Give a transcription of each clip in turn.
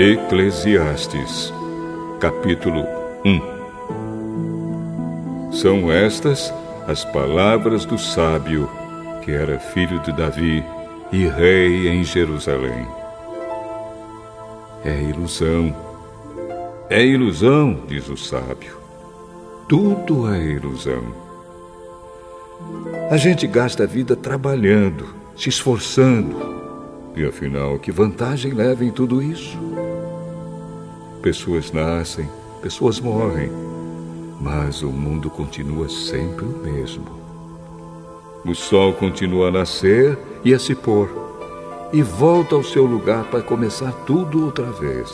Eclesiastes, capítulo 1. São estas as palavras do sábio, que era filho de Davi e rei em Jerusalém. É ilusão, diz o sábio. Tudo é ilusão. A gente gasta a vida trabalhando, se esforçando. E afinal, que vantagem leva em tudo isso? Pessoas nascem, pessoas morrem, mas o mundo continua sempre o mesmo. O sol continua a nascer e a se pôr, e volta ao seu lugar para começar tudo outra vez.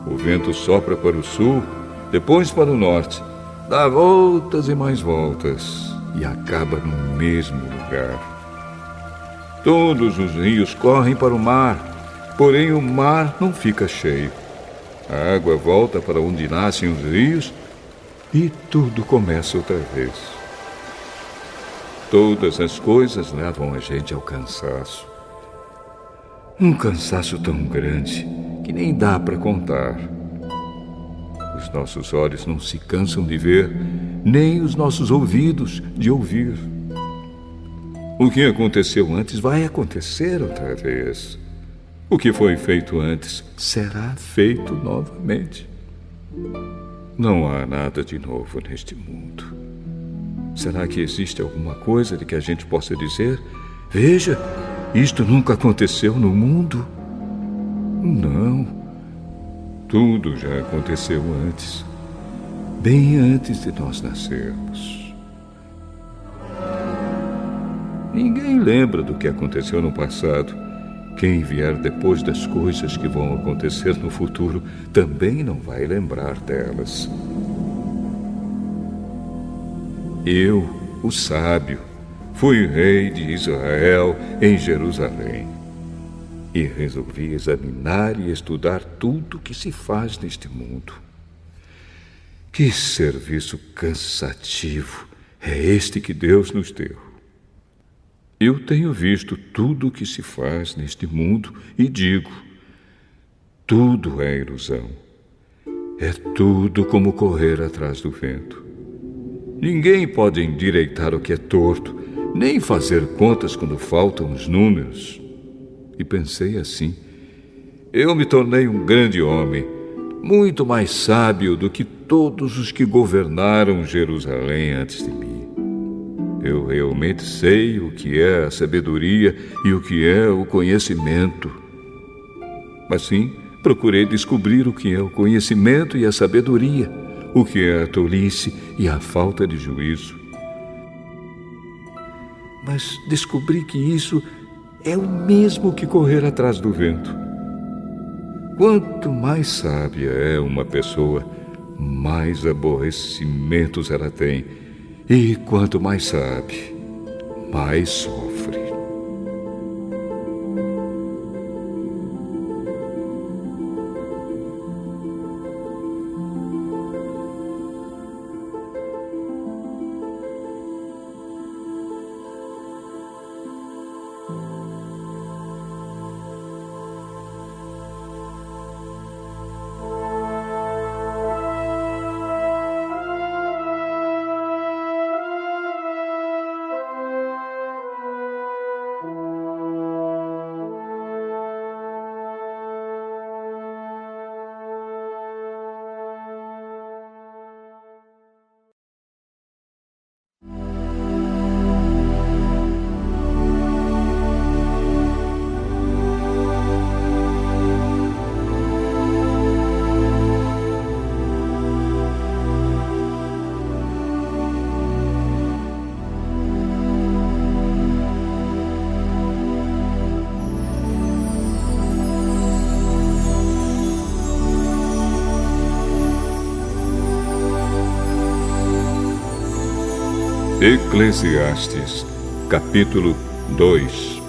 O vento sopra para o sul, depois para o norte, dá voltas e mais voltas, e acaba no mesmo lugar. Todos os rios correm para o mar, porém o mar não fica cheio. A água volta para onde nascem os rios e tudo começa outra vez. Todas as coisas levam a gente ao cansaço. Um cansaço tão grande que nem dá para contar. Os nossos olhos não se cansam de ver, nem os nossos ouvidos de ouvir. O que aconteceu antes vai acontecer outra vez. O que foi feito antes será feito novamente. Não há nada de novo neste mundo. Será que existe alguma coisa de que a gente possa dizer: veja, isto nunca aconteceu no mundo? Não. Tudo já aconteceu antes, bem antes de nós nascermos. Ninguém lembra do que aconteceu no passado. Quem vier depois das coisas que vão acontecer no futuro também não vai lembrar delas. Eu, o sábio, fui rei de Israel em Jerusalém e resolvi examinar e estudar tudo que se faz neste mundo. Que serviço cansativo é este que Deus nos deu! Eu tenho visto tudo o que se faz neste mundo e digo: tudo é ilusão. É tudo como correr atrás do vento. Ninguém pode endireitar o que é torto, nem fazer contas quando faltam os números. E pensei assim: eu me tornei um grande homem, muito mais sábio do que todos os que governaram Jerusalém antes de mim. Eu realmente sei o que é a sabedoria e o que é o conhecimento. Assim, procurei descobrir o que é o conhecimento e a sabedoria, o que é a tolice e a falta de juízo. Mas descobri que isso é o mesmo que correr atrás do vento. Quanto mais sábia é uma pessoa, mais aborrecimentos ela tem. E quanto mais sabe, mais sofre. Eclesiastes, capítulo 2.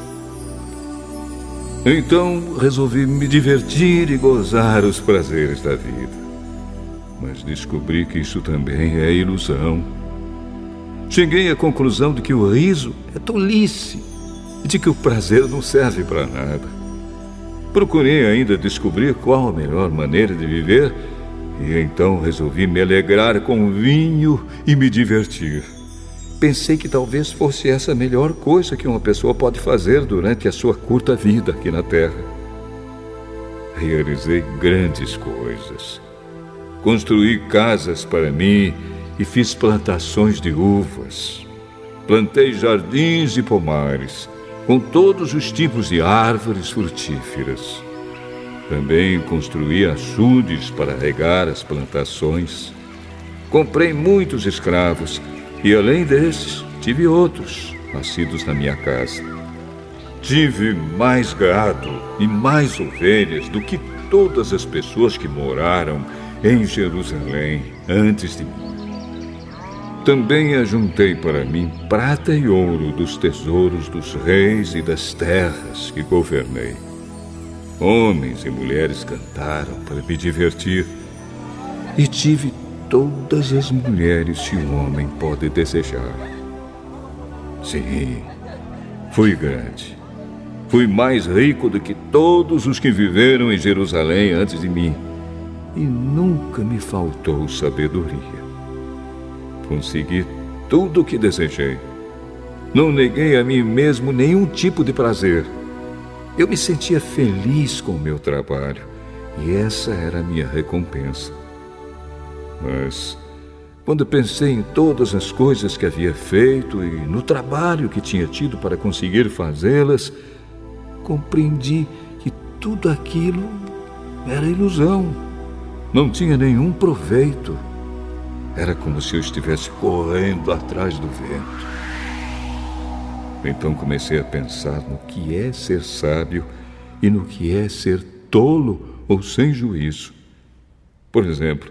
Então resolvi me divertir e gozar os prazeres da vida. Mas descobri que isso também é ilusão. Cheguei à conclusão de que o riso é tolice e de que o prazer não serve para nada. Procurei ainda descobrir qual a melhor maneira de viver e então resolvi me alegrar com vinho e me divertir. Pensei que talvez fosse essa a melhor coisa que uma pessoa pode fazer durante a sua curta vida aqui na Terra. Realizei grandes coisas. Construí casas para mim e fiz plantações de uvas. Plantei jardins e pomares, com todos os tipos de árvores frutíferas. Também construí açudes para regar as plantações. Comprei muitos escravos e, além desses, tive outros nascidos na minha casa. Tive mais gado e mais ovelhas do que todas as pessoas que moraram em Jerusalém antes de mim. Também ajuntei para mim prata e ouro dos tesouros dos reis e das terras que governei. Homens e mulheres cantaram para me divertir e tive todas as mulheres que um homem pode desejar. Sim, fui grande. Fui mais rico do que todos os que viveram em Jerusalém antes de mim. E nunca me faltou sabedoria. Consegui tudo o que desejei. Não neguei a mim mesmo nenhum tipo de prazer. Eu me sentia feliz com o meu trabalho e essa era a minha recompensa. Mas, quando pensei em todas as coisas que havia feito e no trabalho que tinha tido para conseguir fazê-las, compreendi que tudo aquilo era ilusão. Não tinha nenhum proveito. Era como se eu estivesse correndo atrás do vento. Então comecei a pensar no que é ser sábio e no que é ser tolo ou sem juízo. Por exemplo,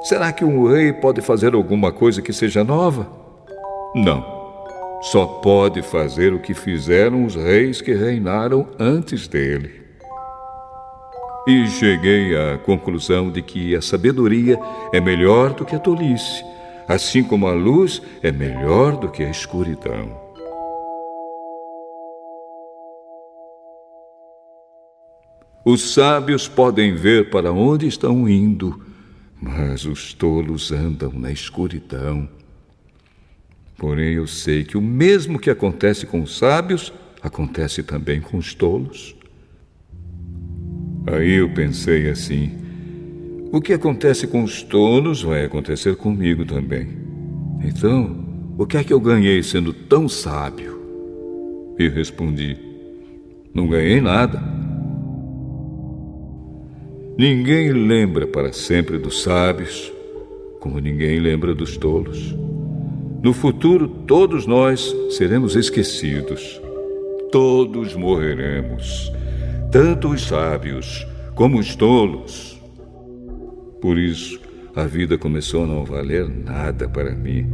será que um rei pode fazer alguma coisa que seja nova? Não. Só pode fazer o que fizeram os reis que reinaram antes dele. E cheguei à conclusão de que a sabedoria é melhor do que a tolice, assim como a luz é melhor do que a escuridão. Os sábios podem ver para onde estão indo, mas os tolos andam na escuridão. Porém, eu sei que o mesmo que acontece com os sábios, acontece também com os tolos. Aí eu pensei assim: o que acontece com os tolos vai acontecer comigo também. Então, o que é que eu ganhei sendo tão sábio? E respondi: não ganhei nada. Ninguém lembra para sempre dos sábios, como ninguém lembra dos tolos. No futuro, todos nós seremos esquecidos. Todos morreremos. Tanto os sábios como os tolos. Por isso, a vida começou a não valer nada para mim.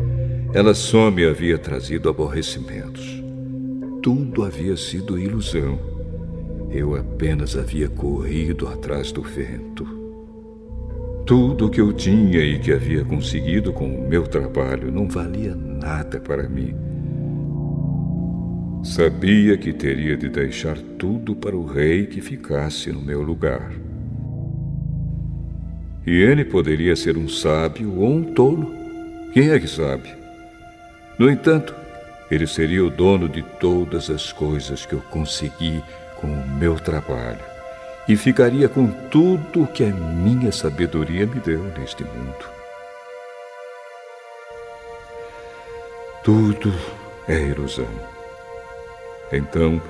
Ela só me havia trazido aborrecimentos. Tudo havia sido ilusão. Eu apenas havia corrido atrás do vento. Tudo o que eu tinha e que havia conseguido com o meu trabalho não valia nada para mim. Sabia que teria de deixar tudo para o rei que ficasse no meu lugar. E ele poderia ser um sábio ou um tolo. Quem é que sabe? No entanto, ele seria o dono de todas as coisas que eu consegui com o meu trabalho e ficaria com tudo o que a minha sabedoria me deu neste mundo. Tudo é ilusão. Então,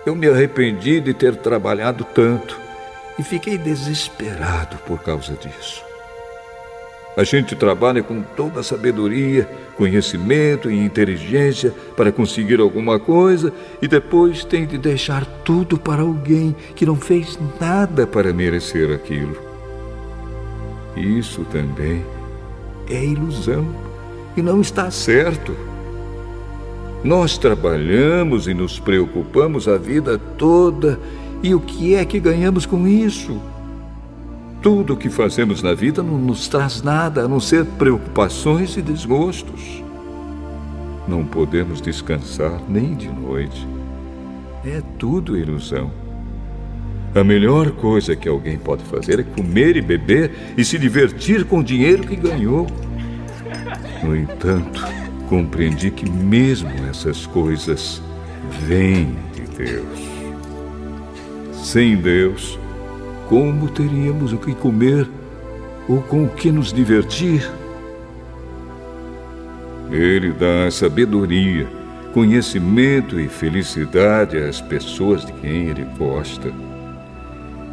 eu me arrependi de ter trabalhado tanto e fiquei desesperado por causa disso. A gente trabalha com toda a sabedoria, conhecimento e inteligência para conseguir alguma coisa e depois tem de deixar tudo para alguém que não fez nada para merecer aquilo. Isso também é ilusão e não está certo. Nós trabalhamos e nos preocupamos a vida toda, e o que é que ganhamos com isso? Tudo o que fazemos na vida não nos traz nada, a não ser preocupações e desgostos. Não podemos descansar nem de noite. É tudo ilusão. A melhor coisa que alguém pode fazer é comer e beber e se divertir com o dinheiro que ganhou. No entanto, compreendi que mesmo essas coisas vêm de Deus. Sem Deus, como teríamos o que comer ou com o que nos divertir? Ele dá sabedoria, conhecimento e felicidade às pessoas de quem Ele gosta.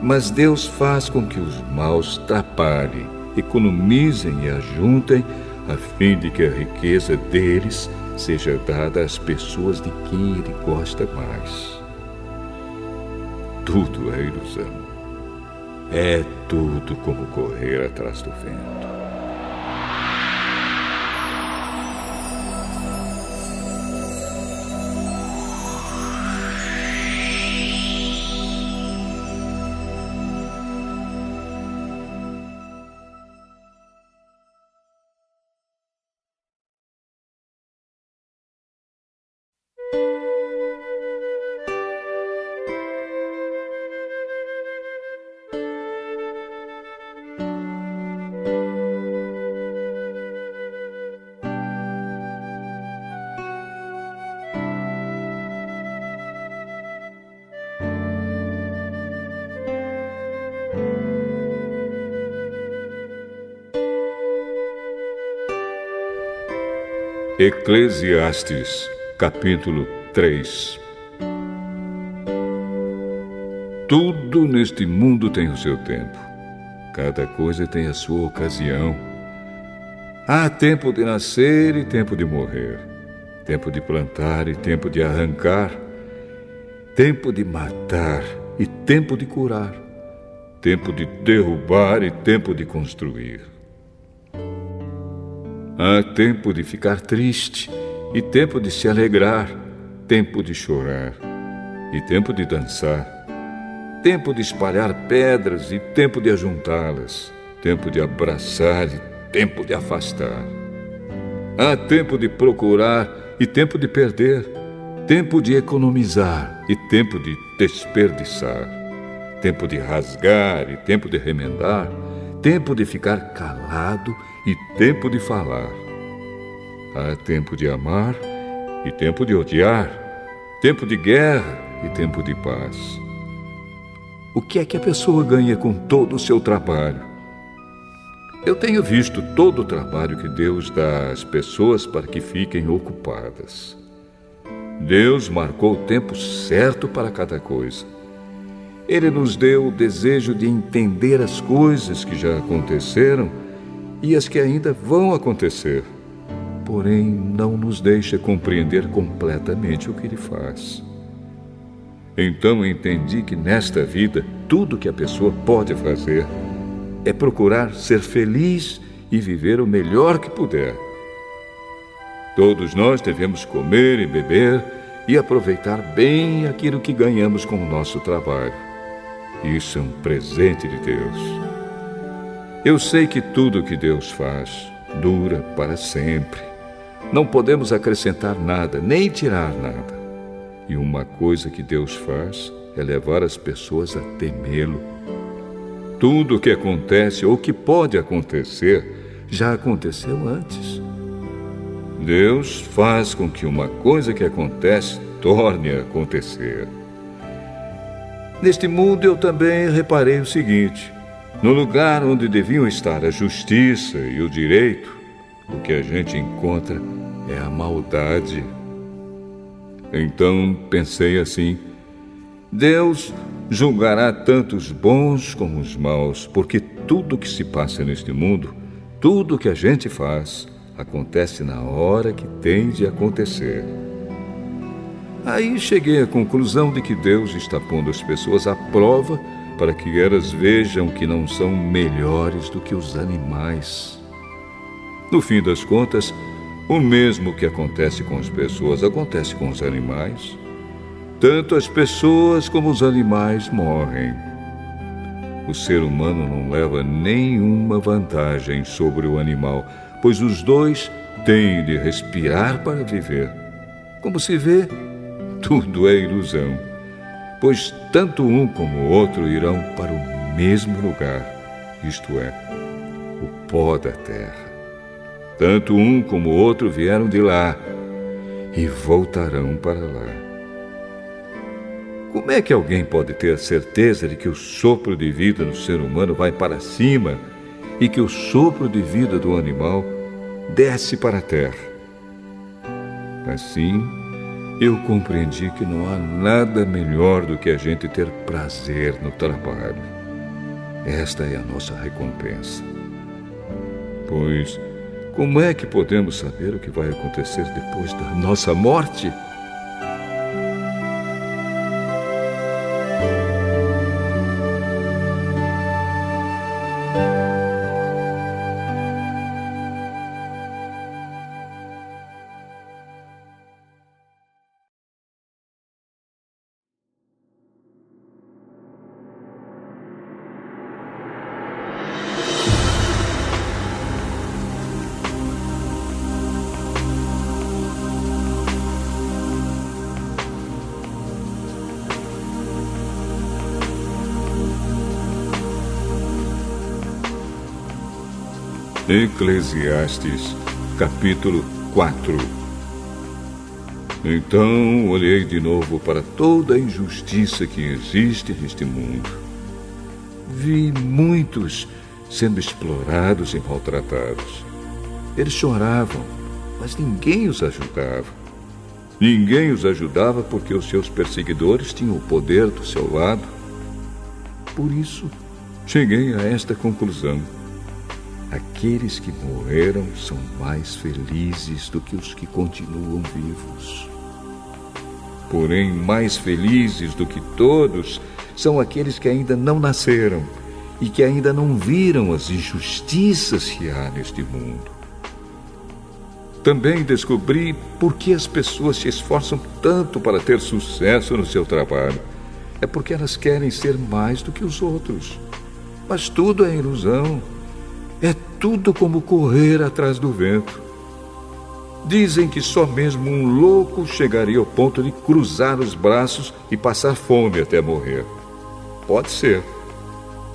Mas Deus faz com que os maus trabalhem, economizem e ajuntem, a fim de que a riqueza deles seja dada às pessoas de quem Ele gosta mais. Tudo é ilusão. É tudo como correr atrás do vento. Eclesiastes, capítulo 3. Tudo neste mundo tem o seu tempo. Cada coisa tem a sua ocasião. Há tempo de nascer e tempo de morrer. Tempo de plantar e tempo de arrancar. Tempo de matar e tempo de curar. Tempo de derrubar e tempo de construir. Há tempo de ficar triste e tempo de se alegrar, tempo de chorar e tempo de dançar, tempo de espalhar pedras e tempo de ajuntá-las, tempo de abraçar e tempo de afastar. Há tempo de procurar e tempo de perder, tempo de economizar e tempo de desperdiçar, tempo de rasgar e tempo de remendar, tempo de ficar calado e tempo de falar. Há tempo de amar e tempo de odiar, tempo de guerra e tempo de paz. O que é que a pessoa ganha com todo o seu trabalho? Eu tenho visto todo o trabalho que Deus dá às pessoas para que fiquem ocupadas. Deus marcou o tempo certo para cada coisa. Ele nos deu o desejo de entender as coisas que já aconteceram e as que ainda vão acontecer. Porém, não nos deixa compreender completamente o que Ele faz. Então entendi que nesta vida, tudo que a pessoa pode fazer é procurar ser feliz e viver o melhor que puder. Todos nós devemos comer e beber e aproveitar bem aquilo que ganhamos com o nosso trabalho. Isso é um presente de Deus. Eu sei que tudo o que Deus faz dura para sempre. Não podemos acrescentar nada, nem tirar nada. E uma coisa que Deus faz é levar as pessoas a temê-lo. Tudo o que acontece ou que pode acontecer já aconteceu antes. Deus faz com que uma coisa que acontece torne a acontecer. Neste mundo eu também reparei o seguinte: no lugar onde deviam estar a justiça e o direito, o que a gente encontra é a maldade. Então pensei assim: Deus julgará tanto os bons como os maus, porque tudo que se passa neste mundo, tudo que a gente faz, acontece na hora que tem de acontecer. Aí cheguei à conclusão de que Deus está pondo as pessoas à prova para que elas vejam que não são melhores do que os animais. No fim das contas, o mesmo que acontece com as pessoas acontece com os animais. Tanto as pessoas como os animais morrem. O ser humano não leva nenhuma vantagem sobre o animal, pois os dois têm de respirar para viver. Como se vê, tudo é ilusão. pois tanto um como o outro irão para o mesmo lugar, isto é, o pó da terra. Tanto um como o outro vieram de lá e voltarão para lá. Como é que alguém pode ter a certeza de que o sopro de vida do ser humano vai para cima e que o sopro de vida do animal desce para a terra? Assim, eu compreendi que não há nada melhor do que a gente ter prazer no trabalho. Esta é a nossa recompensa. Pois, como é que podemos saber o que vai acontecer depois da nossa morte? Eclesiastes, capítulo 4. Então olhei de novo para toda a injustiça que existe neste mundo. Vi muitos sendo explorados e maltratados. Eles choravam, mas ninguém os ajudava. Ninguém os ajudava porque os seus perseguidores tinham o poder do seu lado. Por isso, cheguei a esta conclusão. Aqueles que morreram são mais felizes do que os que continuam vivos. Porém, mais felizes do que todos são aqueles que ainda não nasceram e que ainda não viram as injustiças que há neste mundo. Também descobri por que as pessoas se esforçam tanto para ter sucesso no seu trabalho. É porque elas querem ser mais do que os outros. Mas tudo é ilusão. É tudo como correr atrás do vento. Dizem que só mesmo um louco chegaria ao ponto de cruzar os braços e passar fome até morrer. Pode ser,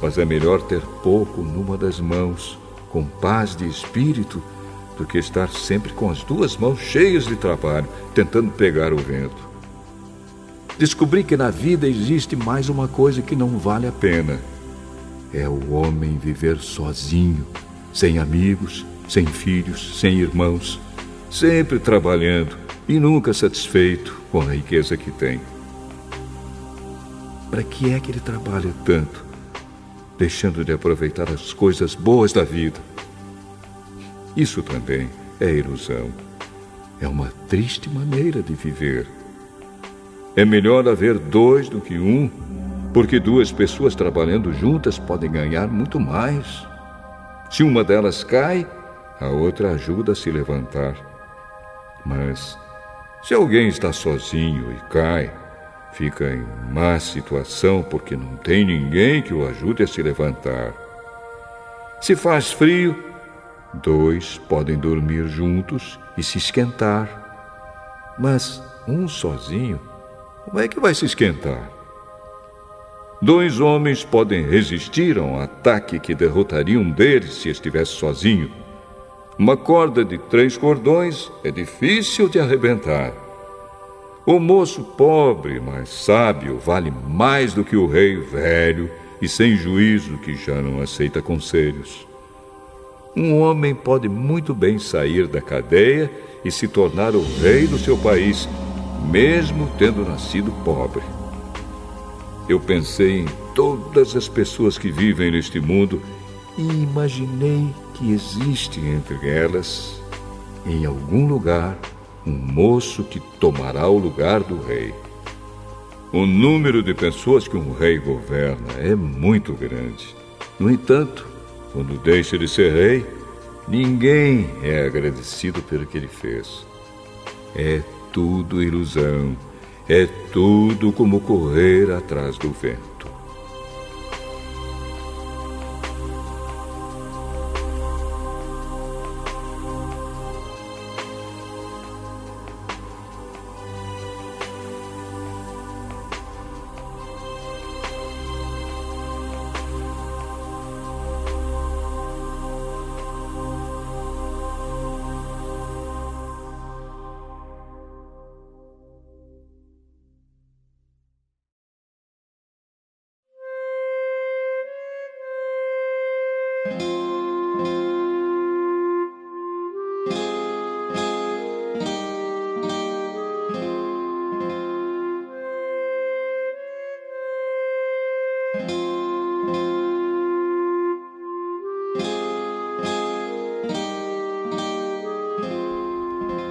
mas é melhor ter pouco numa das mãos, com paz de espírito, do que estar sempre com as duas mãos cheias de trabalho, tentando pegar o vento. Descobri que na vida existe mais uma coisa que não vale a pena. É o homem viver sozinho, sem amigos, sem filhos, sem irmãos, sempre trabalhando e nunca satisfeito com a riqueza que tem. Para que é que ele trabalha tanto, deixando de aproveitar as coisas boas da vida? Isso também é ilusão. É uma triste maneira de viver. É melhor haver dois do que um, porque duas pessoas trabalhando juntas podem ganhar muito mais. Se uma delas cai, a outra ajuda a se levantar. Mas, se alguém está sozinho e cai, fica em má situação porque não tem ninguém que o ajude a se levantar. Se faz frio, dois podem dormir juntos e se esquentar. Mas um sozinho, como é que vai se esquentar? Dois homens podem resistir a um ataque que derrotaria um deles se estivesse sozinho. Uma corda de 3 cordões é difícil de arrebentar. O moço pobre, mas sábio, vale mais do que o rei velho e sem juízo que já não aceita conselhos. Um homem pode muito bem sair da cadeia e se tornar o rei do seu país, mesmo tendo nascido pobre. Eu pensei em todas as pessoas que vivem neste mundo e imaginei que existe entre elas, em algum lugar, um moço que tomará o lugar do rei. O número de pessoas que um rei governa é muito grande. No entanto, quando deixa de ser rei, ninguém é agradecido pelo que ele fez. É tudo ilusão. É tudo como correr atrás do vento.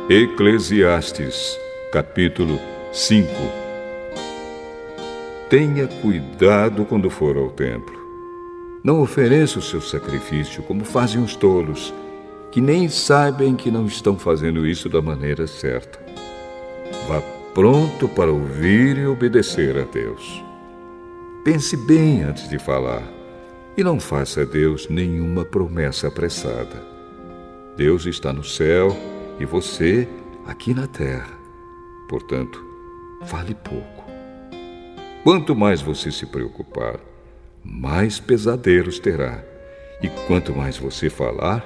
Eclesiastes, capítulo 5. Tenha cuidado quando for ao templo. Não ofereça o seu sacrifício como fazem os tolos, que nem sabem que não estão fazendo isso da maneira certa. Vá pronto para ouvir e obedecer a Deus. Pense bem antes de falar e não faça a Deus nenhuma promessa apressada. Deus está no céu e você aqui na terra. Portanto, fale pouco. Quanto mais você se preocupar, mais pesadelos terá. E quanto mais você falar,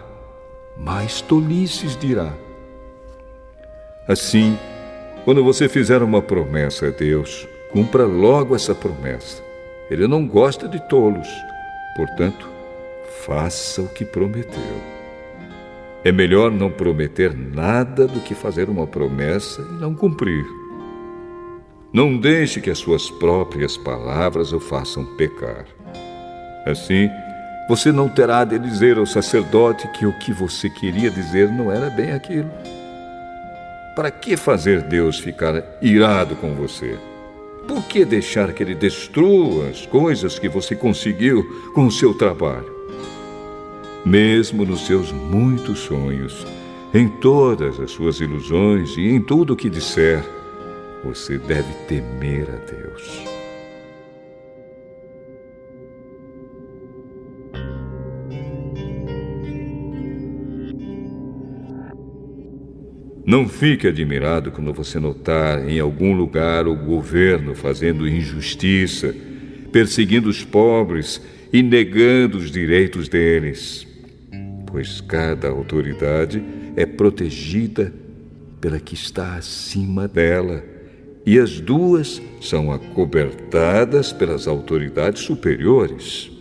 mais tolices dirá. Assim, quando você fizer uma promessa a Deus, cumpra logo essa promessa. Ele não gosta de tolos. Portanto, faça o que prometeu. É melhor não prometer nada do que fazer uma promessa e não cumprir. Não deixe que as suas próprias palavras o façam pecar. Assim, você não terá de dizer ao sacerdote que o que você queria dizer não era bem aquilo. Para que fazer Deus ficar irado com você? Por que deixar que Ele destrua as coisas que você conseguiu com o seu trabalho? Mesmo nos seus muitos sonhos, em todas as suas ilusões e em tudo o que disser, você deve temer a Deus. Não fique admirado quando você notar em algum lugar o governo fazendo injustiça, perseguindo os pobres e negando os direitos deles, pois cada autoridade é protegida pela que está acima dela, e as duas são acobertadas pelas autoridades superiores.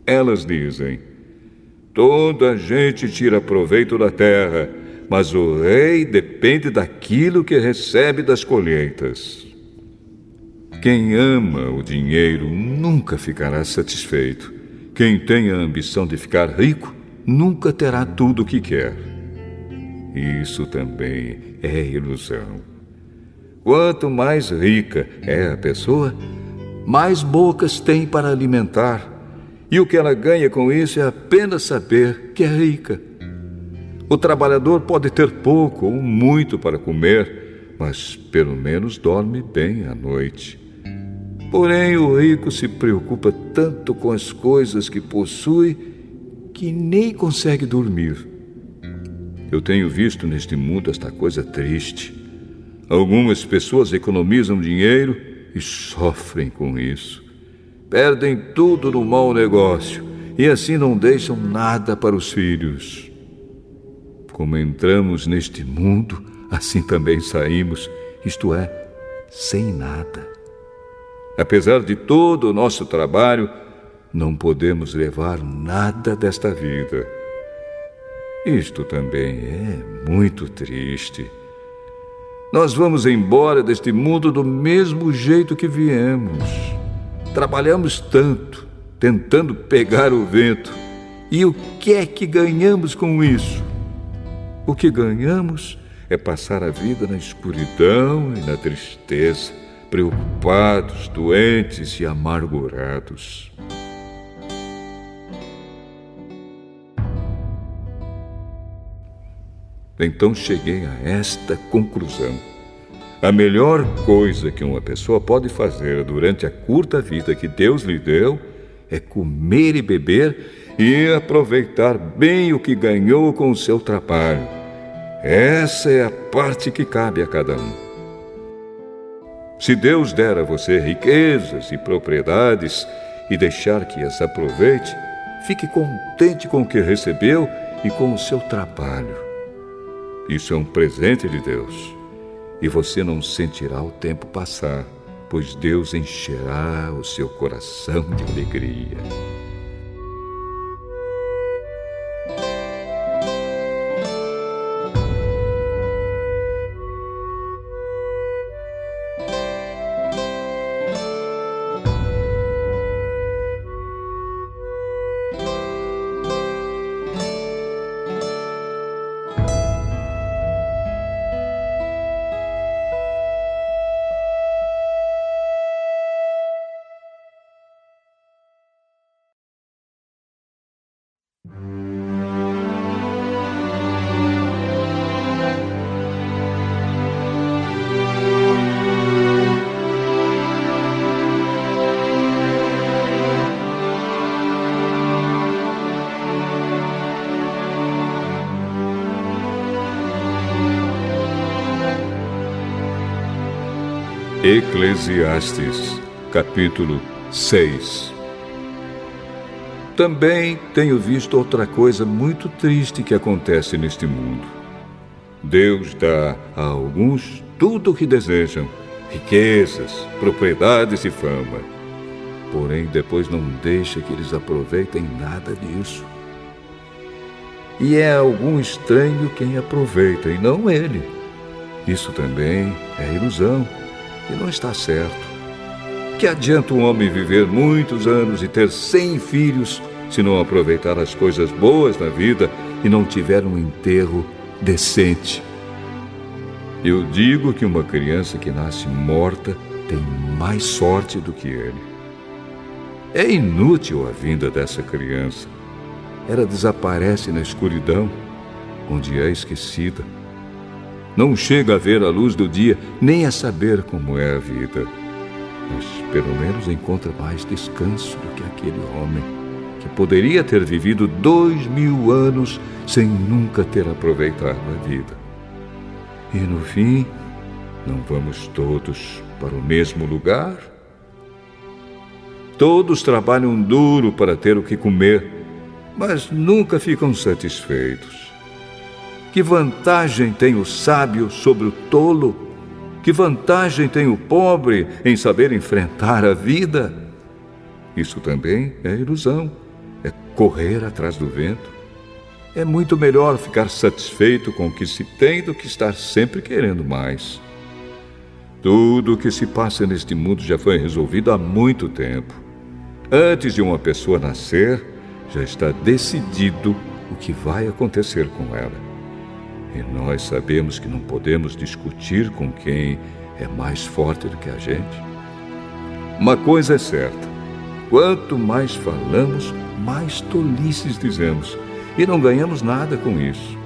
Elas dizem: toda a gente tira proveito da terra, mas o rei depende daquilo que recebe das colheitas. Quem ama o dinheiro nunca ficará satisfeito. Quem tem a ambição de ficar rico nunca terá tudo o que quer. Isso também é ilusão. Quanto mais rica é a pessoa, mais bocas tem para alimentar. E o que ela ganha com isso é apenas saber que é rica. O trabalhador pode ter pouco ou muito para comer, mas pelo menos dorme bem à noite. Porém, o rico se preocupa tanto com as coisas que possui que nem consegue dormir. Eu tenho visto neste mundo esta coisa triste. Algumas pessoas economizam dinheiro e sofrem com isso. Perdem tudo no mau negócio e assim não deixam nada para os filhos. Como entramos neste mundo, assim também saímos, isto é, sem nada. Apesar de todo o nosso trabalho, não podemos levar nada desta vida. Isto também é muito triste. Nós vamos embora deste mundo do mesmo jeito que viemos. Trabalhamos tanto, tentando pegar o vento. E o que é que ganhamos com isso? O que ganhamos é passar a vida na escuridão e na tristeza, preocupados, doentes e amargurados. Então cheguei a esta conclusão. A melhor coisa que uma pessoa pode fazer durante a curta vida que Deus lhe deu é comer e beber e aproveitar bem o que ganhou com o seu trabalho. Essa é a parte que cabe a cada um. Se Deus der a você riquezas e propriedades e deixar que as aproveite, fique contente com o que recebeu e com o seu trabalho. Isso é um presente de Deus, e você não sentirá o tempo passar, pois Deus encherá o seu coração de alegria. Eclesiastes, capítulo 6. Também tenho visto outra coisa muito triste que acontece neste mundo. Deus dá a alguns tudo o que desejam, riquezas, propriedades e fama. Porém, depois não deixa que eles aproveitem nada disso. E é algum estranho quem aproveita, e não ele. Isso também é ilusão, e não está certo. Que adianta um homem viver muitos anos e ter 100 filhos se não aproveitar as coisas boas da vida e não tiver um enterro decente? Eu digo que uma criança que nasce morta tem mais sorte do que ele. É inútil a vinda dessa criança. Ela desaparece na escuridão, onde é esquecida. Não chega a ver a luz do dia, nem a saber como é a vida. Mas pelo menos encontra mais descanso do que aquele homem que poderia ter vivido 2000 anos sem nunca ter aproveitado a vida. E no fim, não vamos todos para o mesmo lugar? Todos trabalham duro para ter o que comer, mas nunca ficam satisfeitos. Que vantagem tem o sábio sobre o tolo? Que vantagem tem o pobre em saber enfrentar a vida? Isso também é ilusão, é correr atrás do vento. É muito melhor ficar satisfeito com o que se tem do que estar sempre querendo mais. Tudo o que se passa neste mundo já foi resolvido há muito tempo. Antes de uma pessoa nascer, já está decidido o que vai acontecer com ela. E nós sabemos que não podemos discutir com quem é mais forte do que a gente. Uma coisa é certa: quanto mais falamos, mais tolices dizemos, e não ganhamos nada com isso.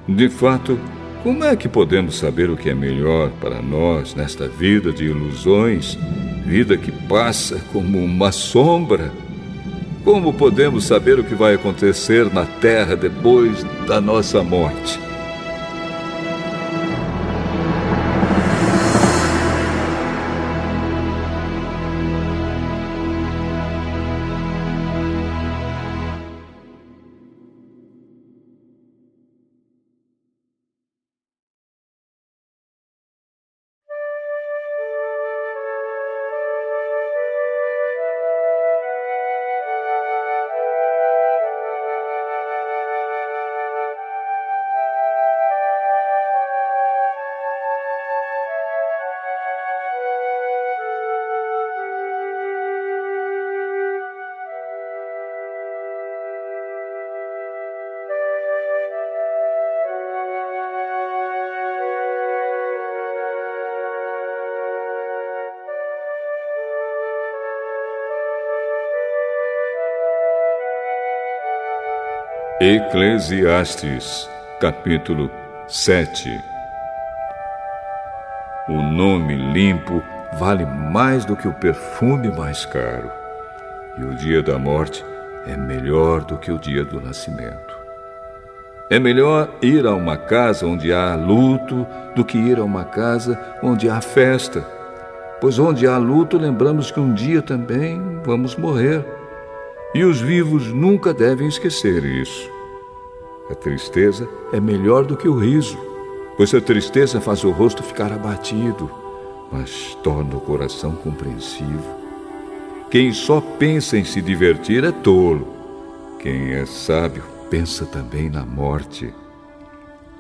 De fato, como é que podemos saber o que é melhor para nós nesta vida de ilusões, vida que passa como uma sombra? Como podemos saber o que vai acontecer na terra depois da nossa morte? Eclesiastes, capítulo 7. O nome limpo vale mais do que o perfume mais caro, e o dia da morte é melhor do que o dia do nascimento. É melhor ir a uma casa onde há luto do que ir a uma casa onde há festa, pois onde há luto lembramos que um dia também vamos morrer. E os vivos nunca devem esquecer isso. A tristeza é melhor do que o riso, pois a tristeza faz o rosto ficar abatido, mas torna o coração compreensivo. Quem só pensa em se divertir é tolo. Quem é sábio pensa também na morte.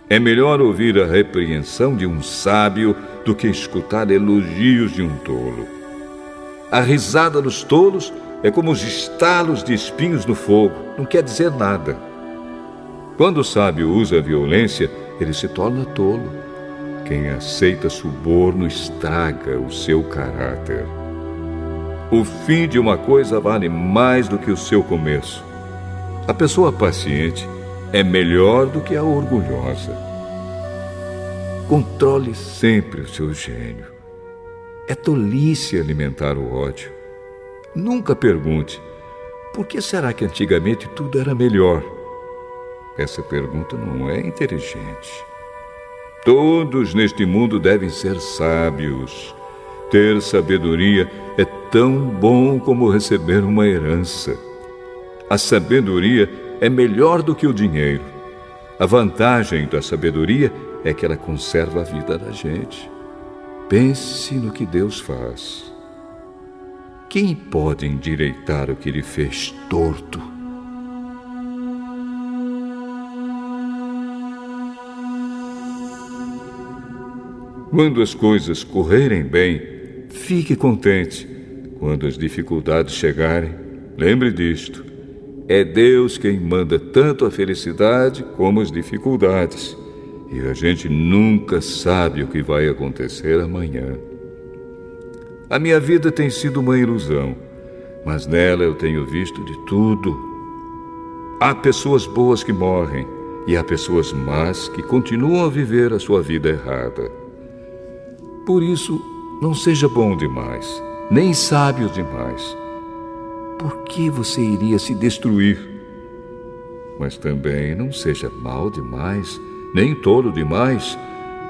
É melhor ouvir a repreensão de um sábio do que escutar elogios de um tolo. A risada dos tolos é como os estalos de espinhos no fogo, não quer dizer nada. Quando o sábio usa a violência, ele se torna tolo. Quem aceita suborno estraga o seu caráter. O fim de uma coisa vale mais do que o seu começo. A pessoa paciente é melhor do que a orgulhosa. Controle sempre o seu gênio. É tolice alimentar o ódio. Nunca pergunte: por que será que antigamente tudo era melhor? Essa pergunta não é inteligente. Todos neste mundo devem ser sábios. Ter sabedoria é tão bom como receber uma herança. A sabedoria é melhor do que o dinheiro. A vantagem da sabedoria é que ela conserva a vida da gente. Pense no que Deus faz. Quem pode endireitar o que Ele fez torto? Quando as coisas correrem bem, fique contente. Quando as dificuldades chegarem, lembre disto. É Deus quem manda tanto a felicidade como as dificuldades. E a gente nunca sabe o que vai acontecer amanhã. A minha vida tem sido uma ilusão, mas nela eu tenho visto de tudo. Há pessoas boas que morrem e há pessoas más que continuam a viver a sua vida errada. Por isso, não seja bom demais, nem sábio demais. Por que você iria se destruir? Mas também não seja mau demais, nem tolo demais.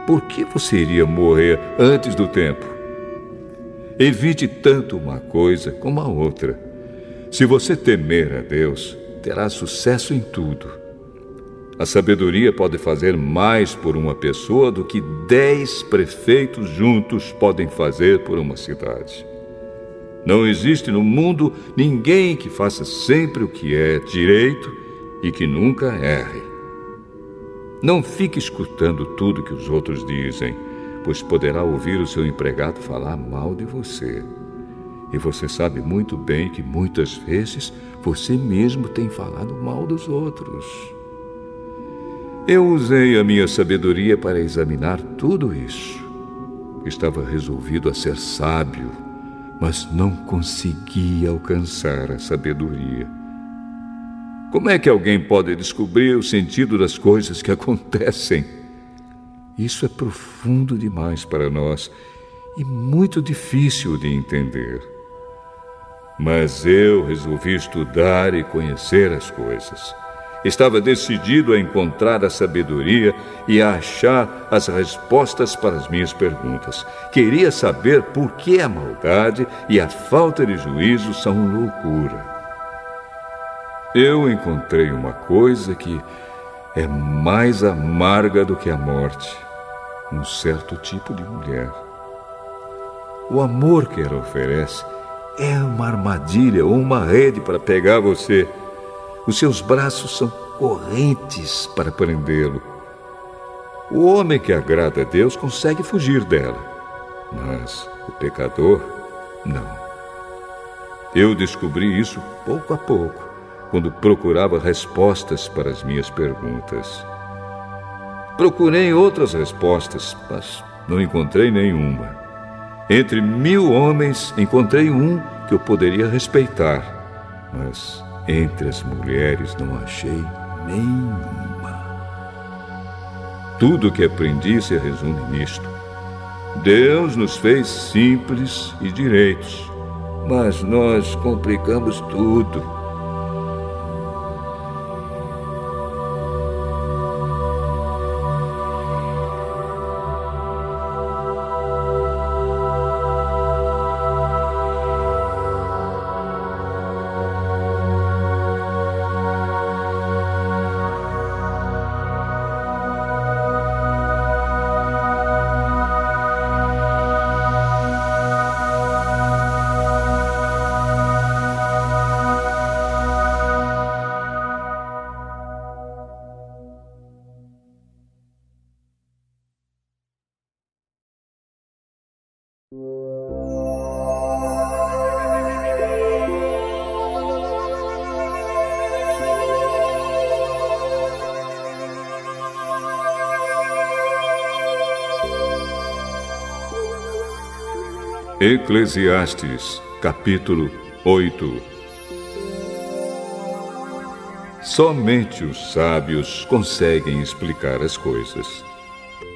Por que você iria morrer antes do tempo? Evite tanto uma coisa como a outra. Se você temer a Deus, terá sucesso em tudo. A sabedoria pode fazer mais por uma pessoa do que 10 prefeitos juntos podem fazer por uma cidade. Não existe no mundo ninguém que faça sempre o que é direito e que nunca erre. Não fique escutando tudo que os outros dizem, pois poderá ouvir o seu empregado falar mal de você. E você sabe muito bem que muitas vezes você mesmo tem falado mal dos outros. Eu usei a minha sabedoria para examinar tudo isso. Estava resolvido a ser sábio, mas não conseguia alcançar a sabedoria. Como é que alguém pode descobrir o sentido das coisas que acontecem? Isso é profundo demais para nós e muito difícil de entender. Mas eu resolvi estudar e conhecer as coisas. Estava decidido a encontrar a sabedoria e a achar as respostas para as minhas perguntas. Queria saber por que a maldade e a falta de juízo são loucura. Eu encontrei uma coisa que é mais amarga do que a morte: um certo tipo de mulher. O amor que ela oferece é uma armadilha ou uma rede para pegar você. Os seus braços são correntes para prendê-lo. O homem que agrada a Deus consegue fugir dela, mas o pecador, não. Eu descobri isso pouco a pouco, quando procurava respostas para as minhas perguntas. Procurei outras respostas, mas não encontrei nenhuma. Entre 1000 homens, encontrei um que eu poderia respeitar, mas entre as mulheres não achei nenhuma. Tudo o que aprendi se resume nisto. Deus nos fez simples e direitos, mas nós complicamos tudo. Eclesiastes, capítulo 8. Somente os sábios conseguem explicar as coisas.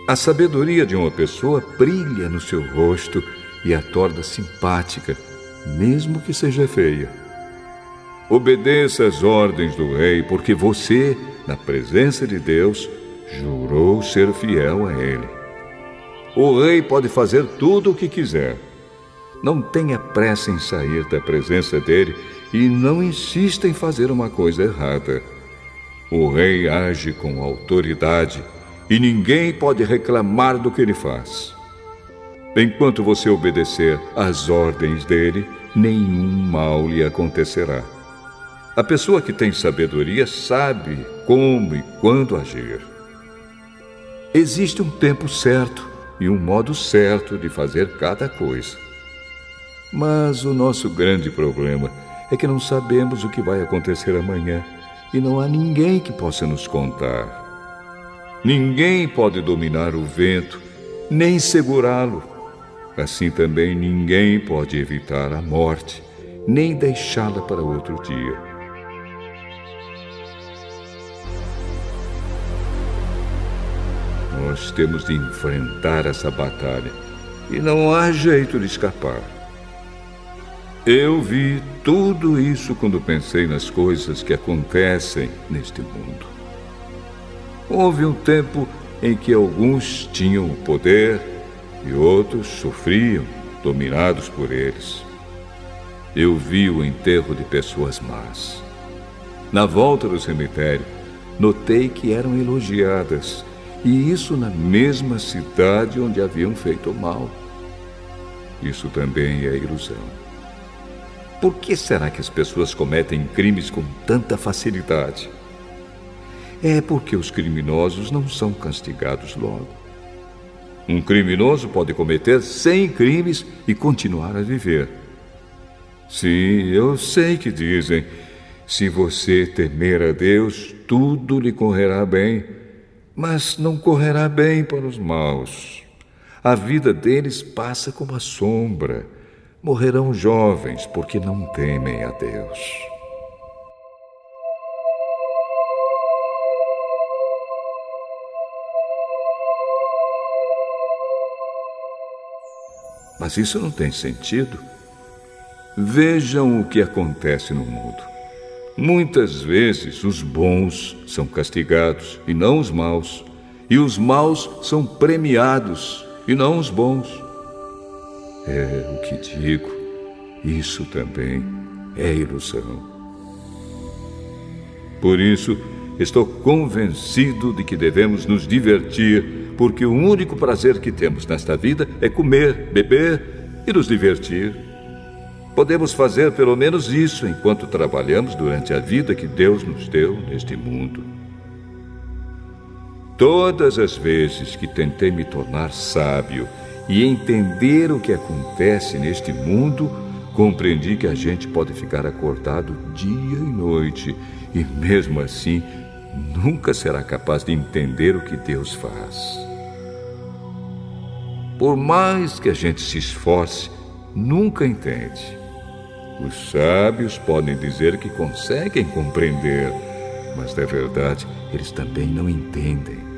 A sabedoria de uma pessoa brilha no seu rosto e a torna simpática, mesmo que seja feia. Obedeça às ordens do rei, porque você, na presença de Deus, jurou ser fiel a ele. O rei pode fazer tudo o que quiser. Não tenha pressa em sair da presença dele e não insista em fazer uma coisa errada. O rei age com autoridade e ninguém pode reclamar do que ele faz. Enquanto você obedecer às ordens dele, nenhum mal lhe acontecerá. A pessoa que tem sabedoria sabe como e quando agir. Existe um tempo certo e um modo certo de fazer cada coisa. Mas o nosso grande problema é que não sabemos o que vai acontecer amanhã e não há ninguém que possa nos contar. Ninguém pode dominar o vento, nem segurá-lo. Assim também ninguém pode evitar a morte, nem deixá-la para outro dia. Nós temos de enfrentar essa batalha e não há jeito de escapar. Eu vi tudo isso quando pensei nas coisas que acontecem neste mundo. Houve um tempo em que alguns tinham o poder e outros sofriam, dominados por eles. Eu vi o enterro de pessoas más. Na volta do cemitério, notei que eram elogiadas, e isso na mesma cidade onde haviam feito mal. Isso também é ilusão. Por que será que as pessoas cometem crimes com tanta facilidade? É porque os criminosos não são castigados logo. Um criminoso pode cometer 100 crimes e continuar a viver. Sim, eu sei que dizem, se você temer a Deus, tudo lhe correrá bem, mas não correrá bem para os maus. A vida deles passa como a sombra. Morrerão jovens porque não temem a Deus. Mas isso não tem sentido. Vejam o que acontece no mundo. Muitas vezes os bons são castigados e não os maus, e os maus são premiados e não os bons. É o que digo, isso também é ilusão. Por isso, estou convencido de que devemos nos divertir, porque o único prazer que temos nesta vida é comer, beber e nos divertir. Podemos fazer pelo menos isso enquanto trabalhamos durante a vida que Deus nos deu neste mundo. Todas as vezes que tentei me tornar sábio e entender o que acontece neste mundo, compreendi que a gente pode ficar acordado dia e noite e, mesmo assim, nunca será capaz de entender o que Deus faz. Por mais que a gente se esforce, nunca entende. Os sábios podem dizer que conseguem compreender, mas, na verdade, eles também não entendem.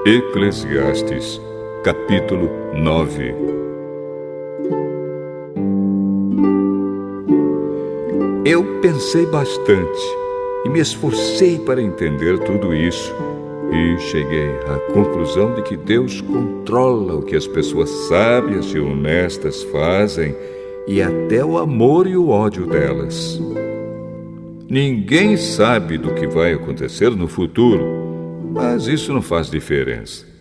Eclesiastes, capítulo 9. Eu pensei bastante e me esforcei para entender tudo isso e cheguei à conclusão de que Deus controla o que as pessoas sábias e honestas fazem e até o amor e o ódio delas. Ninguém sabe do que vai acontecer no futuro, mas isso não faz diferença.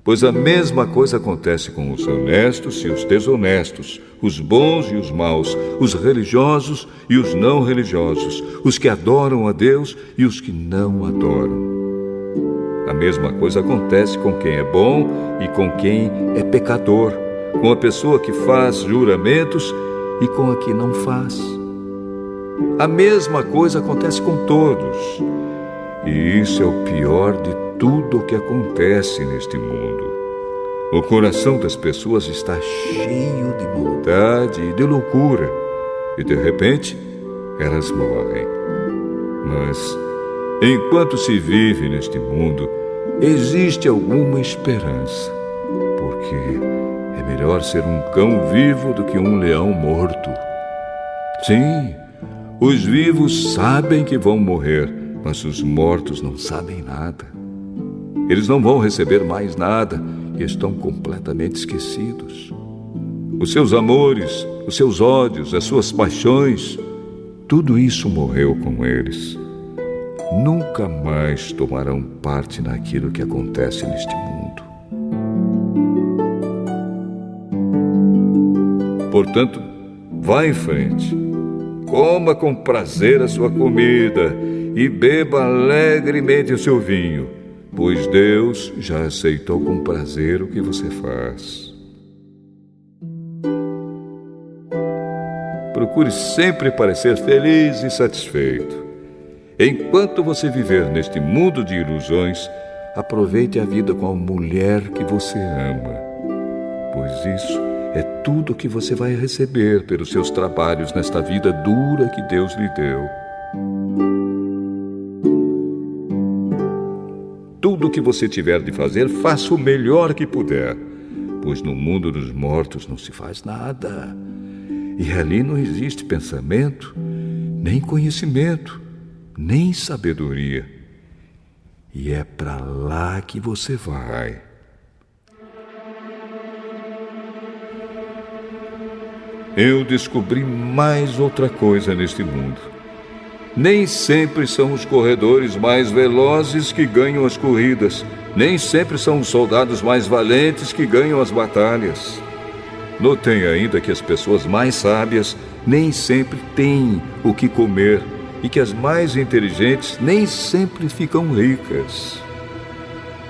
Pois a mesma coisa acontece com os honestos e os desonestos, os bons e os maus, os religiosos e os não religiosos, os que adoram a Deus e os que não adoram. A mesma coisa acontece com quem é bom e com quem é pecador, com a pessoa que faz juramentos e com a que não faz. A mesma coisa acontece com todos. E isso é o pior de tudo o que acontece neste mundo. O coração das pessoas está cheio de maldade e de loucura, e de repente elas morrem. Mas, enquanto se vive neste mundo, existe alguma esperança, porque é melhor ser um cão vivo do que um leão morto. Sim, os vivos sabem que vão morrer, mas os mortos não sabem nada. Eles não vão receber mais nada e estão completamente esquecidos. Os seus amores, os seus ódios, as suas paixões, tudo isso morreu com eles. Nunca mais tomarão parte naquilo que acontece neste mundo. Portanto, vá em frente. Coma com prazer a sua comida e beba alegremente o seu vinho, pois Deus já aceitou com prazer o que você faz. Procure sempre parecer feliz e satisfeito. Enquanto você viver neste mundo de ilusões, aproveite a vida com a mulher que você ama, pois isso é tudo que você vai receber pelos seus trabalhos nesta vida dura que Deus lhe deu. Tudo o que você tiver de fazer, faça o melhor que puder, pois no mundo dos mortos não se faz nada. E ali não existe pensamento, nem conhecimento, nem sabedoria. E é para lá que você vai. Eu descobri mais outra coisa neste mundo. Nem sempre são os corredores mais velozes que ganham as corridas. Nem sempre são os soldados mais valentes que ganham as batalhas. Notei ainda que as pessoas mais sábias nem sempre têm o que comer e que as mais inteligentes nem sempre ficam ricas.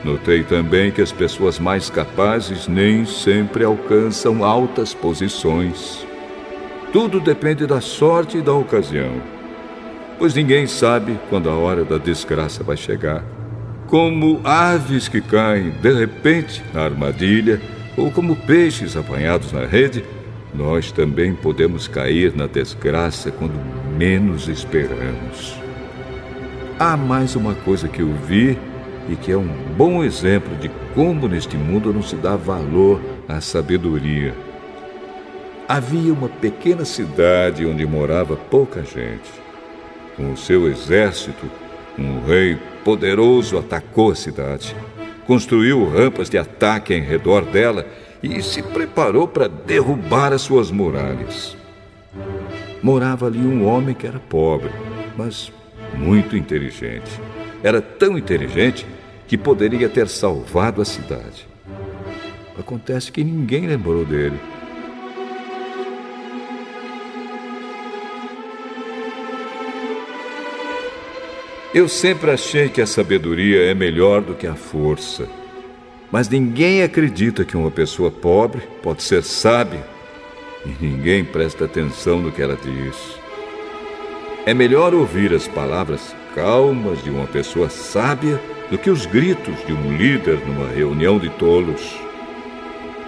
Notei também que as pessoas mais capazes nem sempre alcançam altas posições. Tudo depende da sorte e da ocasião, pois ninguém sabe quando a hora da desgraça vai chegar. Como aves que caem de repente na armadilha, ou como peixes apanhados na rede, nós também podemos cair na desgraça quando menos esperamos. Há mais uma coisa que eu vi e que é um bom exemplo de como neste mundo não se dá valor à sabedoria. Havia uma pequena cidade onde morava pouca gente. Com o seu exército, um rei poderoso atacou a cidade, construiu rampas de ataque em redor dela e se preparou para derrubar as suas muralhas. Morava ali um homem que era pobre, mas muito inteligente. Era tão inteligente que poderia ter salvado a cidade. Acontece que ninguém lembrou dele. Eu sempre achei que a sabedoria é melhor do que a força. Mas ninguém acredita que uma pessoa pobre pode ser sábia. E ninguém presta atenção no que ela diz. É melhor ouvir as palavras calmas de uma pessoa sábia do que os gritos de um líder numa reunião de tolos.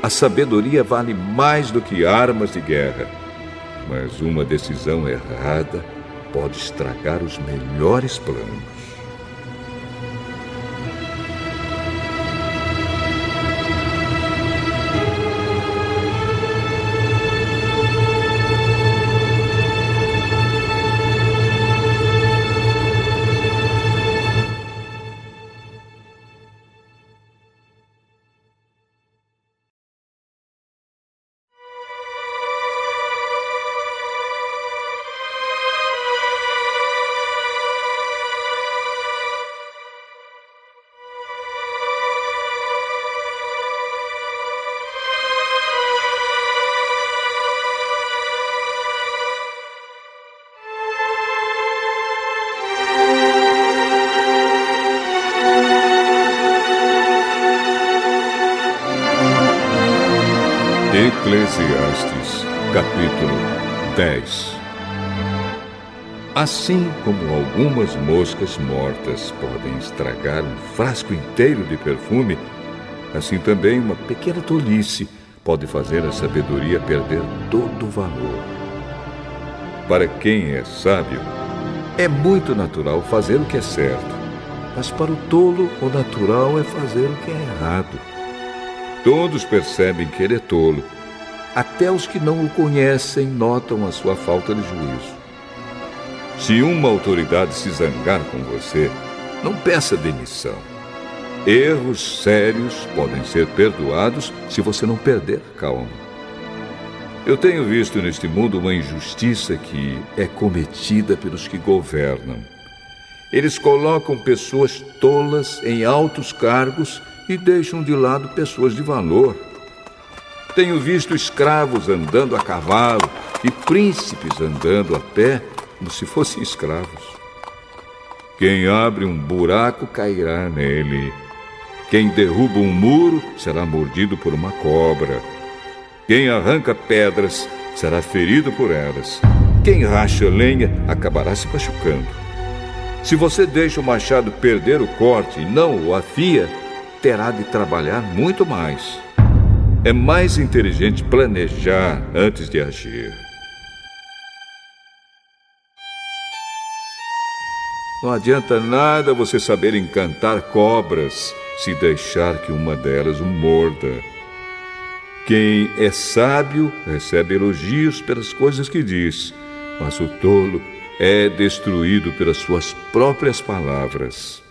A sabedoria vale mais do que armas de guerra. Mas uma decisão errada pode estragar os melhores planos. Eclesiastes, capítulo 10. Assim como algumas moscas mortas podem estragar um frasco inteiro de perfume, assim também uma pequena tolice pode fazer a sabedoria perder todo o valor. Para quem é sábio, é muito natural fazer o que é certo, mas para o tolo, o natural é fazer o que é errado. Todos percebem que ele é tolo. Até os que não o conhecem notam a sua falta de juízo. Se uma autoridade se zangar com você, não peça demissão. Erros sérios podem ser perdoados se você não perder a calma. Eu tenho visto neste mundo uma injustiça que é cometida pelos que governam. Eles colocam pessoas tolas em altos cargos e deixam de lado pessoas de valor. Tenho visto escravos andando a cavalo e príncipes andando a pé como se fossem escravos. Quem abre um buraco cairá nele. Quem derruba um muro será mordido por uma cobra. Quem arranca pedras será ferido por elas. Quem racha lenha acabará se machucando. Se você deixa o machado perder o corte e não o afia, terá de trabalhar muito mais. É mais inteligente planejar antes de agir. Não adianta nada você saber encantar cobras se deixar que uma delas o morda. Quem é sábio recebe elogios pelas coisas que diz, mas o tolo é destruído pelas suas próprias palavras.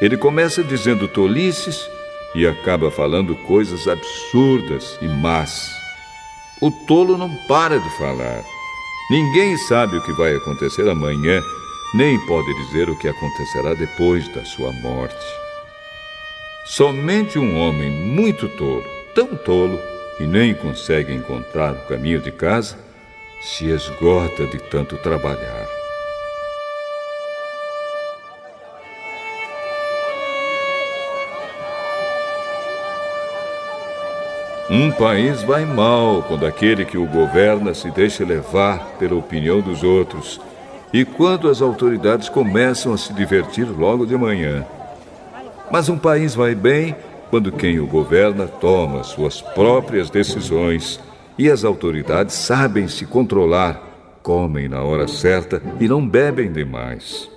Ele começa dizendo tolices e acaba falando coisas absurdas e más. O tolo não para de falar. Ninguém sabe o que vai acontecer amanhã, nem pode dizer o que acontecerá depois da sua morte. Somente um homem muito tolo, tão tolo que nem consegue encontrar o caminho de casa, se esgota de tanto trabalhar. Um país vai mal quando aquele que o governa se deixa levar pela opinião dos outros e quando as autoridades começam a se divertir logo de manhã. Mas um país vai bem quando quem o governa toma suas próprias decisões e as autoridades sabem se controlar, comem na hora certa e não bebem demais.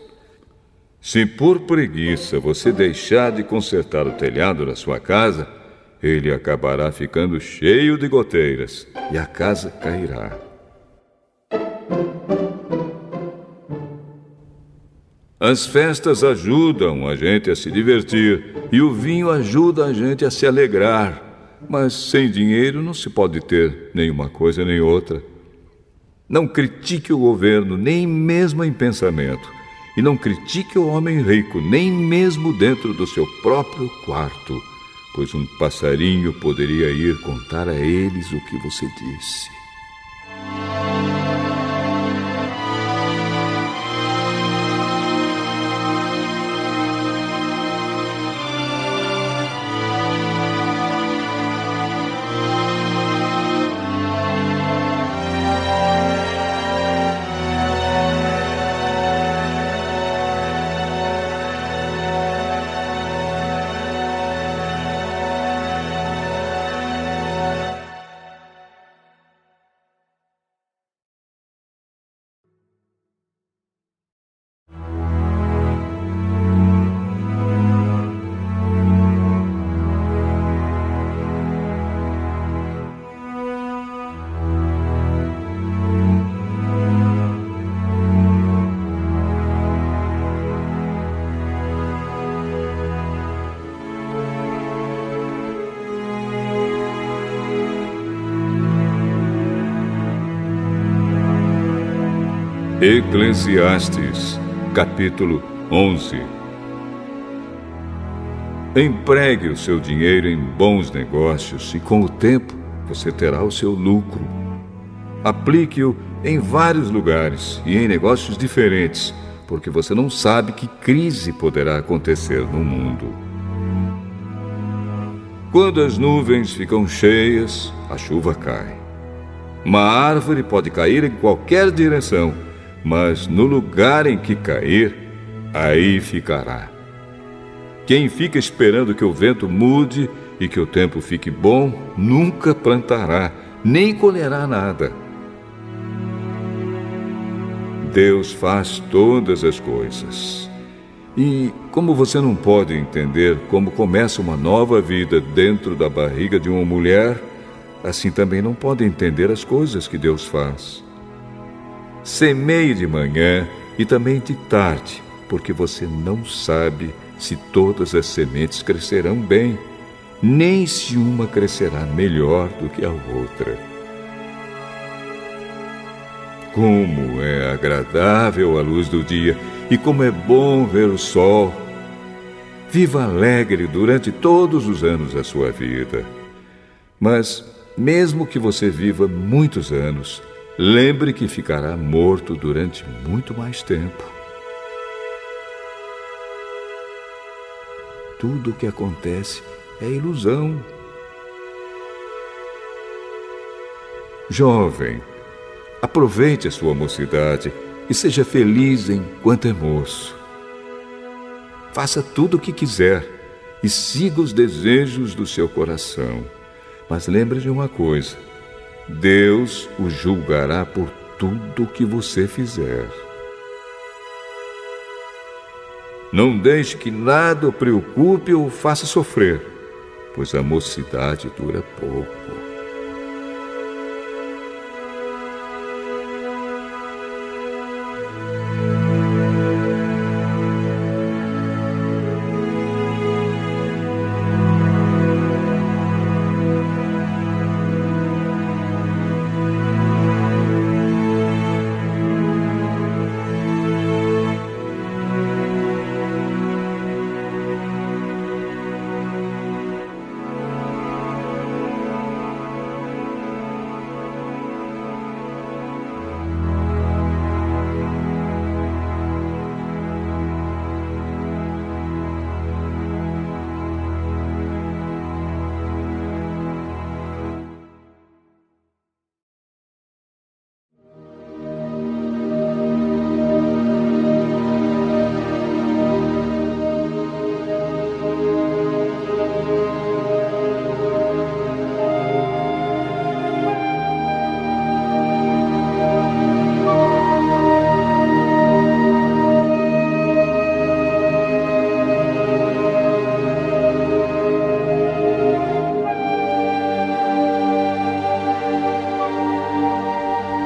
Se por preguiça você deixar de consertar o telhado da sua casa, ele acabará ficando cheio de goteiras e a casa cairá. As festas ajudam a gente a se divertir e o vinho ajuda a gente a se alegrar. Mas sem dinheiro não se pode ter nem uma coisa nem outra. Não critique o governo, nem mesmo em pensamento. E não critique o homem rico, nem mesmo dentro do seu próprio quarto, pois um passarinho poderia ir contar a eles o que você disse. Eclesiastes, capítulo 11. Empregue o seu dinheiro em bons negócios e com o tempo você terá o seu lucro. Aplique-o em vários lugares e em negócios diferentes, porque você não sabe que crise poderá acontecer no mundo. Quando as nuvens ficam cheias, a chuva cai. Uma árvore pode cair em qualquer direção, mas no lugar em que cair, aí ficará. Quem fica esperando que o vento mude e que o tempo fique bom, nunca plantará, nem colherá nada. Deus faz todas as coisas. E como você não pode entender como começa uma nova vida dentro da barriga de uma mulher, assim também não pode entender as coisas que Deus faz. Semeie de manhã e também de tarde, porque você não sabe se todas as sementes crescerão bem, nem se uma crescerá melhor do que a outra. Como é agradável a luz do dia e como é bom ver o sol. Viva alegre durante todos os anos da sua vida. Mas, mesmo que você viva muitos anos, lembre que ficará morto durante muito mais tempo. Tudo o que acontece é ilusão. Jovem, aproveite a sua mocidade e seja feliz enquanto é moço. Faça tudo o que quiser e siga os desejos do seu coração. Mas lembre de uma coisa: Deus o julgará por tudo o que você fizer. Não deixe que nada o preocupe ou o faça sofrer, pois a mocidade dura pouco.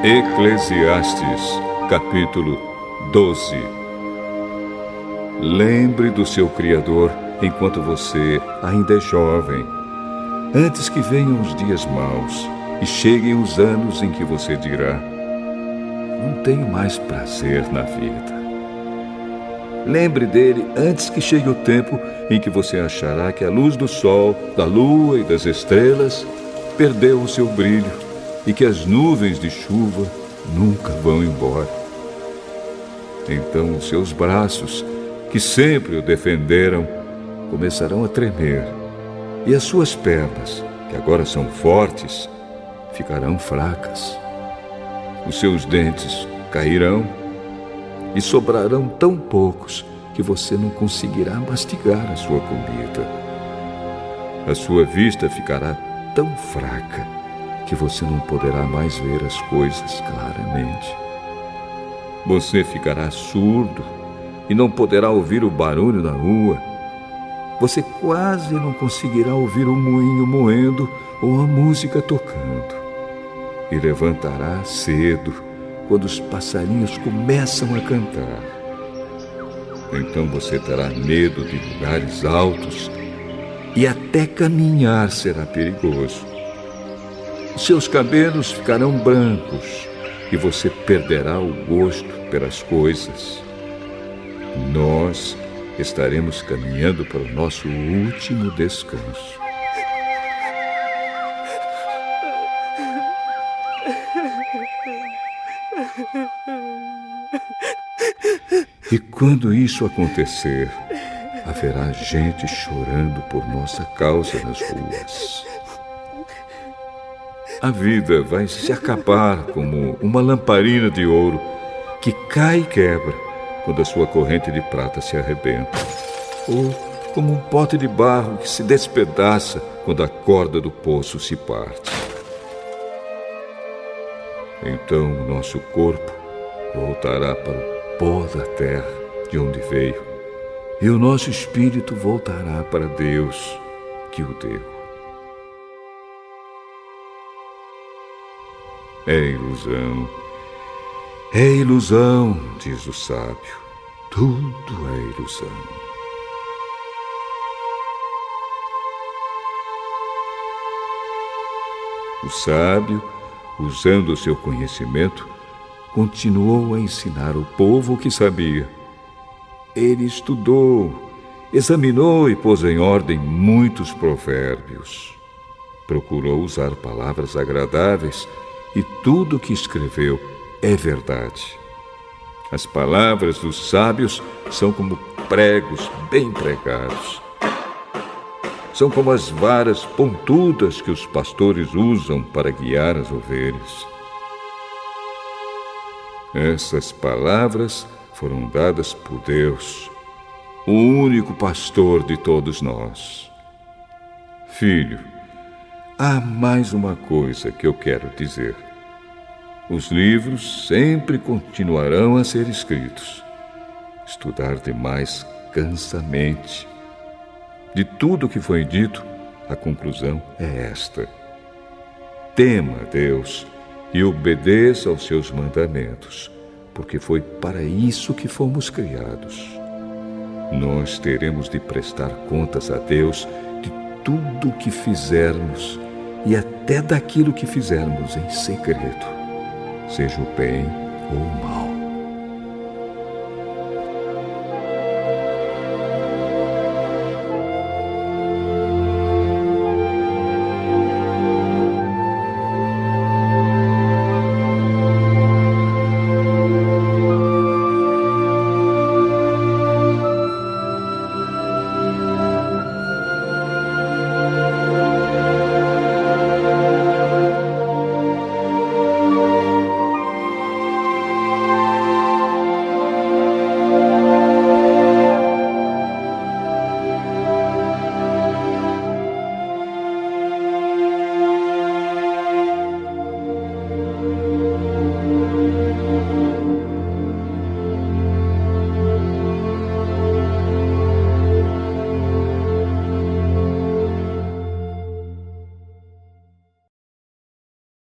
Eclesiastes, capítulo 12. Lembre do seu Criador enquanto você ainda é jovem, antes que venham os dias maus e cheguem os anos em que você dirá: não tenho mais prazer na vida. Lembre dele antes que chegue o tempo em que você achará que a luz do sol, da lua e das estrelas perdeu o seu brilho e que as nuvens de chuva nunca vão embora. Então os seus braços, que sempre o defenderam, começarão a tremer, e as suas pernas, que agora são fortes, ficarão fracas. Os seus dentes cairão e sobrarão tão poucos que você não conseguirá mastigar a sua comida. A sua vista ficará tão fraca que você não poderá mais ver as coisas claramente. Você ficará surdo e não poderá ouvir o barulho da rua. Você quase não conseguirá ouvir o moinho moendo ou a música tocando. E levantará cedo, quando os passarinhos começam a cantar. Então você terá medo de lugares altos e até caminhar será perigoso. Seus cabelos ficarão brancos e você perderá o gosto pelas coisas. Nós estaremos caminhando para o nosso último descanso. E quando isso acontecer, haverá gente chorando por nossa causa nas ruas. A vida vai se acabar como uma lamparina de ouro que cai e quebra quando a sua corrente de prata se arrebenta, ou como um pote de barro que se despedaça quando a corda do poço se parte. Então o nosso corpo voltará para o pó da terra de onde veio, e o nosso espírito voltará para Deus que o deu. É ilusão, diz o sábio. Tudo é ilusão. O sábio, usando o seu conhecimento, continuou a ensinar o povo o que sabia. Ele estudou, examinou e pôs em ordem muitos provérbios. Procurou usar palavras agradáveis e tudo o que escreveu é verdade. As palavras dos sábios são como pregos bem pregados. São como as varas pontudas que os pastores usam para guiar as ovelhas. Essas palavras foram dadas por Deus, o único pastor de todos nós. Filho, há mais uma coisa que eu quero dizer. Os livros sempre continuarão a ser escritos. Estudar demais cansa a mente. De tudo o que foi dito, a conclusão é esta: tema a Deus e obedeça aos seus mandamentos, porque foi para isso que fomos criados. Nós teremos de prestar contas a Deus de tudo o que fizermos e até daquilo que fizermos em segredo, seja o bem ou o mal.